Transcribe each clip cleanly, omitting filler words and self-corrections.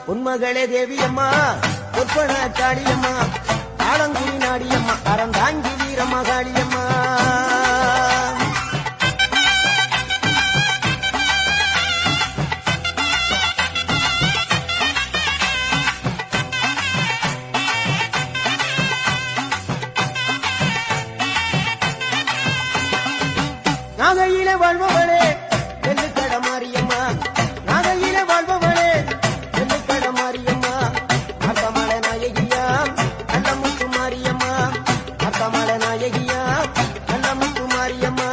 உன்மகளே தேவியம்மா பொற்பன காளியம்மா ஆலங்குடி நாடியம்மா அறந்தாங்கி வீரம்மா காளியம்மா நாகையிலே வாழ்பவளே வெள்ளிக்கட மாரியம்மா நாகையிலே வாழ்பவளே வெள்ளிக்கட மாரியம்மா அக்கமல நாயகியா நல்லமுத்து மாரியம்மா அக்கமல நாயகியா நல்லமுத்து மாரியம்மா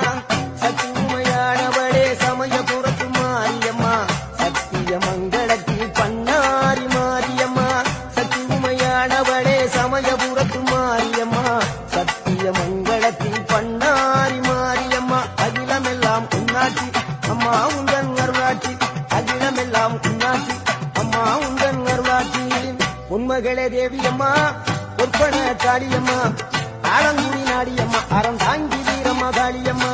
சக்தி உமையானவளே சமயபுரத்து மாரியம்மா சத்திய மங்களத்தில் பண்ணாரி மாரியம்மா சக்தி உமையானவளே சமயபுரத்து மாரியம்மா சத்திய மங்களத்தில் பண்ணாரி மாரியம்மா அகிலமெல்லாம் உன்னாட்சி அம்மா உந்தன் அருளாட்சி அகிலமெல்லாம் உன்னாட்சி அம்மா உந்தன் அருளாட்சி உன்மகளே தேவியம்மா பொற்பன காளியம்மா ஆலங்குடி நாடியம்மா அறந்தாங்கி வீரம்மா காளியம்மா